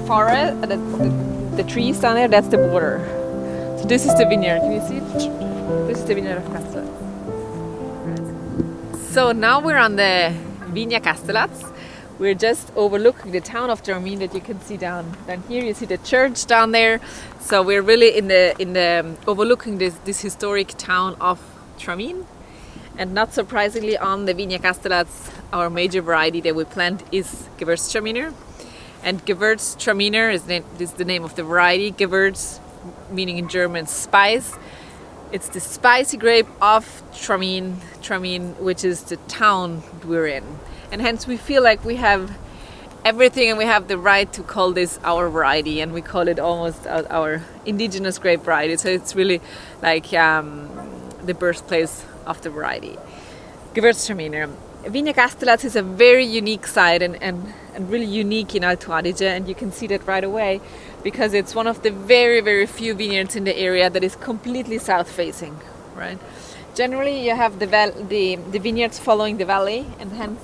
forest, the trees down there, that's the border. So this is the vineyard, can you see it? This is the Vineyard of Kastelaz. So now we're on the Vigna Kastelaz. We're just overlooking the town of Tramin that you can see down here. You see the church down there. So we're really in the overlooking this historic town of Tramin. And not surprisingly, on the Vigna Kastelaz, our major variety that we plant is Gewurztraminer. And Gewurztraminer is the name of the variety. Gewürz meaning in German spice. It's the spicy grape of Tramin, which is the town we're in. And hence we feel like we have everything and we have the right to call this our variety, and we call it almost our indigenous grape variety. So it's really like the birthplace of the variety. Gewurztraminer. Vigna Kastelaz is a very unique site and really unique in Alto Adige, and you can see that right away because it's one of the very, very few vineyards in the area that is completely south-facing, right? Generally, you have the vineyards following the valley and hence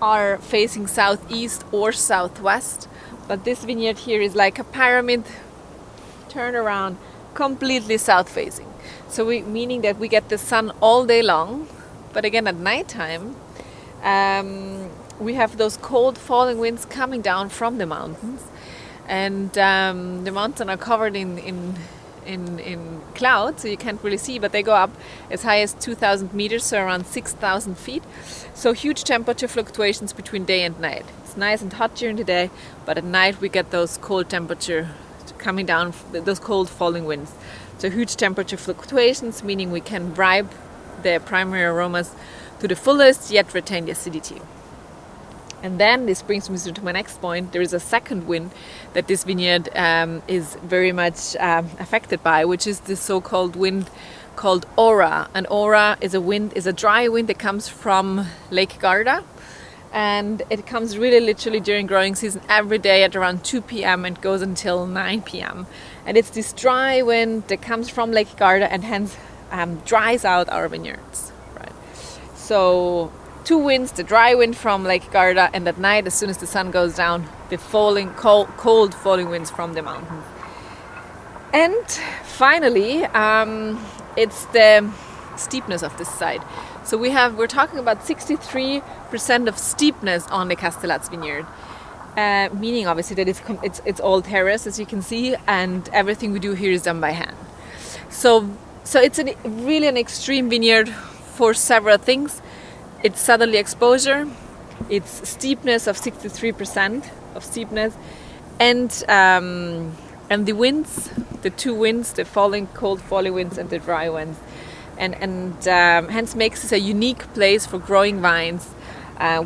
are facing southeast or southwest, but this vineyard here is like a pyramid turn around, completely south-facing. So meaning that we get the sun all day long, but again at nighttime we have those cold falling winds coming down from the mountains, and the mountains are covered in clouds, so you can't really see, but they go up as high as 2,000 meters, so around 6,000 feet. So huge temperature fluctuations between day and night. It's nice and hot during the day, but at night we get those cold temperature coming down, those cold falling winds. So huge temperature fluctuations, meaning we can ripe the primary aromas to the fullest, yet retain the acidity. And then this brings me to my next point. There is a second wind that this vineyard is very much affected by, which is the so-called wind called aura. And aura is a dry wind that comes from Lake Garda, and it comes really literally during growing season every day at around 2 p.m. and goes until 9 p.m. And it's this dry wind that comes from Lake Garda and hence dries out our vineyards, right? So two winds, the dry wind from Lake Garda, and at night, as soon as the sun goes down, the cold falling winds from the mountains. And finally, it's the steepness of this site. So we're talking about 63% of steepness on the Kastelaz vineyard, meaning obviously that it's all terrace, as you can see, and everything we do here is done by hand. So it's really an extreme vineyard for several things. It's southerly exposure, it's steepness of 63% of steepness, and the winds, the two winds, the cold falling winds and the dry winds, and hence makes this a unique place for growing vines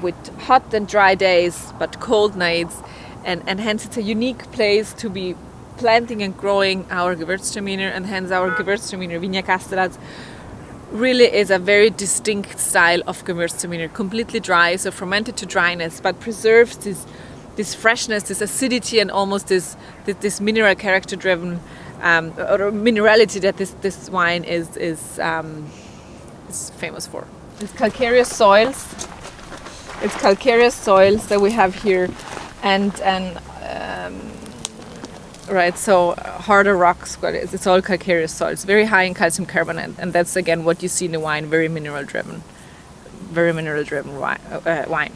with hot and dry days but cold nights, and hence it's a unique place to be planting and growing our Gewürztraminer, and hence our Gewürztraminer Vigna Kastelaz really is a very distinct style of Gewürztraminer, completely dry, so fermented to dryness, but preserves this freshness, this acidity, and almost this mineral character driven or minerality that this wine is famous for. It's calcareous soils. It's calcareous soils that we have here, and right, so harder rocks, but it's all calcareous soils, very high in calcium carbonate, and that's again what you see in the wine, very mineral driven wine.